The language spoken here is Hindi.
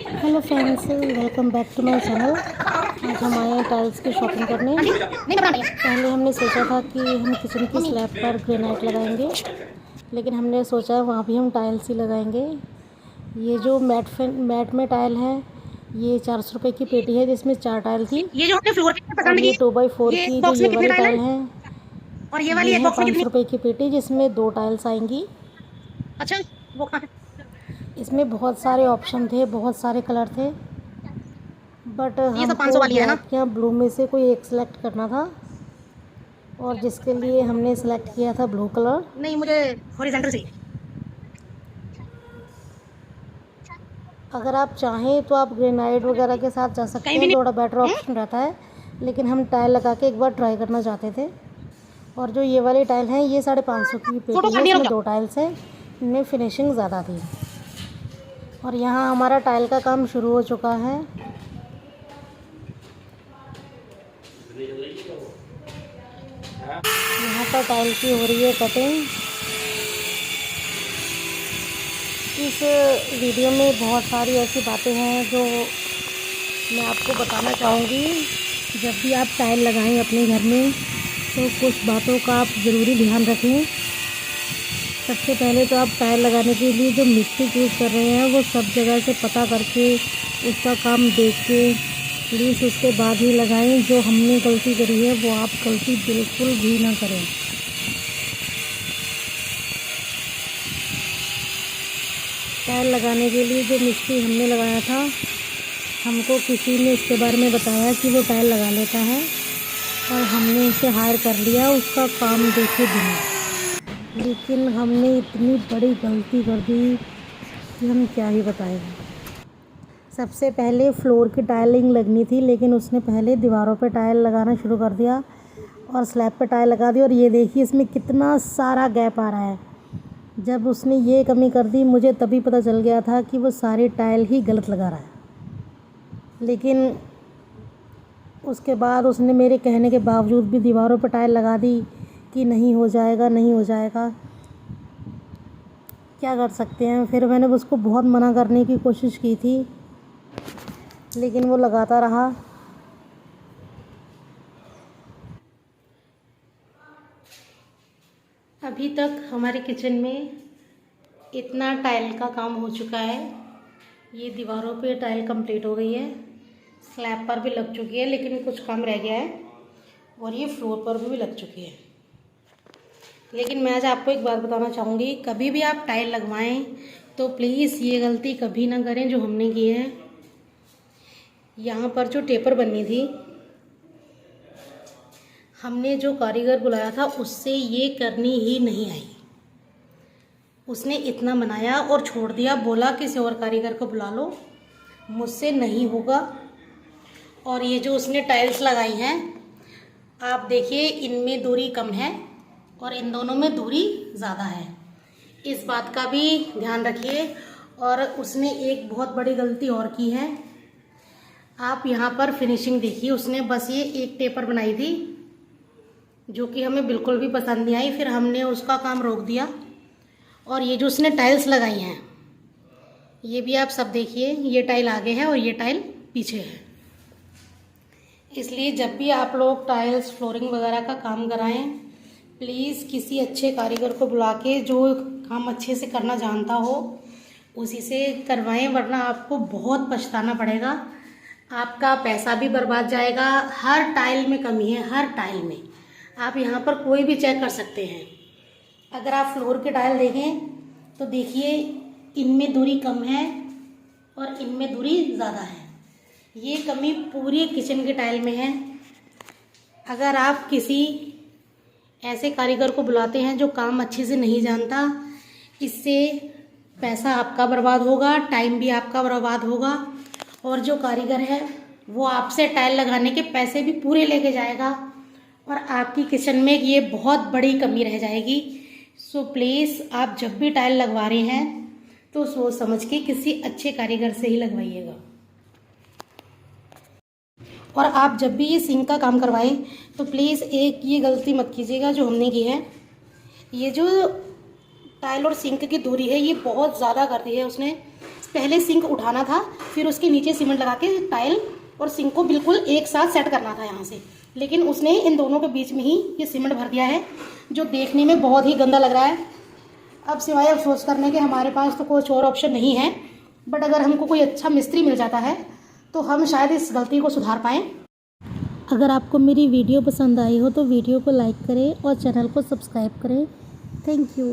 Hello friends, welcome back to my channel. आज हम आए हैं टाइल्स की शॉपिंग करने। पहले हमने सोचा था कि हम किचन की स्लैब पर ग्रेनाइट लगाएंगे, लेकिन हमने सोचा वहाँ भी हम टाइल्स ही लगाएंगे। ये जो मैट में टाइल है, ये 400 रुपये की पेटी है, जिसमें 4 टाइल थी। ये जो आपने फ्लोर पे और पसंद ये की, 2x4 ये की जो बॉक्स ये में कितने वाली टाइल टाइल है? है, और ये वाली ये एक है बॉक्स में 500 कितनी? रुपये की पेटी, जिसमें 2 टाइल्स आएंगी। अच्छा, वो कहाँ है? इसमें बहुत सारे ऑप्शन थे, बहुत सारे कलर थे, बट ये सब हमको 500 वाली है ना? ब्लैक या ब्लू में से कोई एक सिलेक्ट करना था, और जिसके लिए हमने सेलेक्ट किया था ब्लू कलर। नहीं, मुझे हॉरिजॉन्टल चाहिए। अगर आप चाहें तो आप ग्रेनाइट वगैरह के साथ जा सकते कहीं भी हैं, नहीं। थोड़ा बेटर ऑप्शन रहता है, लेकिन हम टाइल लगा के एक बार ट्राई करना चाहते थे। और जो ये वाली टाइल है, ये 550 की फोटो पेटी कर है, दिया, रुक इसमें जाओ। 2 टाइल्स है, इनमें फिनिशिंग ज़्यादा थी। और यहाँ हमारा टाइल का काम शुरू हो चुका है। यहाँ पर टाइल की हो रही है कटिंग। इस वीडियो में बहुत सारी ऐसी बातें हैं जो मैं आपको बताना चाहूँगी। जब भी आप टाइल लगाएं अपने घर में, तो कुछ बातों का आप ज़रूरी ध्यान रखें। सबसे पहले तो आप टाइल लगाने के लिए जो मिट्टी यूज़ कर रहे हैं, वो सब जगह से पता करके, उसका काम देख के प्लीज़ उसके बाद ही लगाएं। जो हमने गलती करी है, वो आप गलती बिल्कुल भी ना करें। टाइल लगाने के लिए जो मिस्त्री हमने लगाया था, हमको किसी ने इसके बारे में बताया कि वो टाइल लगा लेता है, और हमने उसे हायर कर लिया उसका काम देखे बिना। लेकिन हमने इतनी बड़ी गलती कर दी कि हम क्या ही बताएं। सबसे पहले फ्लोर की टाइलिंग लगनी थी, लेकिन उसने पहले दीवारों पे टाइल लगाना शुरू कर दिया और स्लैब पे टाइल लगा दी। और ये देखिए इसमें कितना सारा गैप आ रहा है। जब उसने ये कमी कर दी, मुझे तभी पता चल गया था कि वो सारी टाइल ही गलत लगा रहा है। लेकिन उसके बाद उसने मेरे कहने के बावजूद भी दीवारों पर टाइल लगा दी कि नहीं हो जाएगा, नहीं हो जाएगा। क्या कर सकते हैं। फिर मैंने उसको बहुत मना करने की कोशिश की थी, लेकिन वो लगाता रहा। अभी तक हमारे किचन में इतना टाइल का काम हो चुका है। ये दीवारों पे टाइल कंप्लीट हो गई है, स्लैब पर भी लग चुकी है, लेकिन कुछ काम रह गया है, और ये फ्लोर पर भी लग चुकी है। लेकिन मैं आज आपको एक बात बताना चाहूँगी, कभी भी आप टाइल लगवाएं तो प्लीज़ ये गलती कभी ना करें जो हमने की है। यहाँ पर जो टेपर बननी थी, हमने जो कारीगर बुलाया था उससे ये करनी ही नहीं आई। उसने इतना बनाया और छोड़ दिया, बोला किसी और कारीगर को बुला लो, मुझसे नहीं होगा। और ये जो उसने टाइल्स लगाई हैं, आप देखिए इनमें दूरी कम है और इन दोनों में दूरी ज़्यादा है। इस बात का भी ध्यान रखिए। और उसने एक बहुत बड़ी गलती और की है। आप यहाँ पर फिनिशिंग देखिए, उसने बस ये एक टेपर बनाई थी, जो कि हमें बिल्कुल भी पसंद नहीं आई। फिर हमने उसका काम रोक दिया। और ये जो उसने टाइल्स लगाई हैं, ये भी आप सब देखिए, ये टाइल आगे है और ये टाइल पीछे है। इसलिए जब भी आप लोग टाइल्स फ्लोरिंग वगैरह का काम कराएं, प्लीज़ किसी अच्छे कारीगर को बुला के, जो काम अच्छे से करना जानता हो, उसी से करवाएं, वरना आपको बहुत पछताना पड़ेगा। आपका पैसा भी बर्बाद जाएगा। हर टाइल में कमी है, हर टाइल में। आप यहाँ पर कोई भी चेक कर सकते हैं। अगर आप फ्लोर के टाइल देखें तो देखिए इनमें दूरी कम है और इनमें दूरी ज़्यादा है। ये कमी पूरी किचन के टाइल में है। अगर आप किसी ऐसे कारीगर को बुलाते हैं जो काम अच्छे से नहीं जानता, इससे पैसा आपका बर्बाद होगा, टाइम भी आपका बर्बाद होगा, और जो कारीगर है वो आपसे टाइल लगाने के पैसे भी पूरे लेके जाएगा, और आपकी किचन में ये बहुत बड़ी कमी रह जाएगी। सो प्लीज़ आप जब भी टाइल लगवा रहे हैं तो सोच समझ के किसी अच्छे कारीगर से ही लगवाइएगा। और आप जब भी ये सिंक का काम करवाएं तो प्लीज़ एक ये गलती मत कीजिएगा जो हमने की है। ये जो टाइल और सिंक की दूरी है, ये बहुत ज़्यादा कर दी है उसने। पहले सिंक उठाना था, फिर उसके नीचे सीमेंट लगा के टाइल और सिंक को बिल्कुल एक साथ सेट करना था यहाँ से, लेकिन उसने इन दोनों के बीच में ही ये सीमेंट भर दिया है, जो देखने में बहुत ही गंदा लग रहा है। अब सिवाय अफसोस करने के हमारे पास तो कुछ और ऑप्शन नहीं है, बट अगर हमको कोई अच्छा मिस्त्री मिल जाता है तो हम शायद इस गलती को सुधार पाएँ। अगर आपको मेरी वीडियो पसंद आई हो तो वीडियो को लाइक करें और चैनल को सब्सक्राइब करें। Thank you.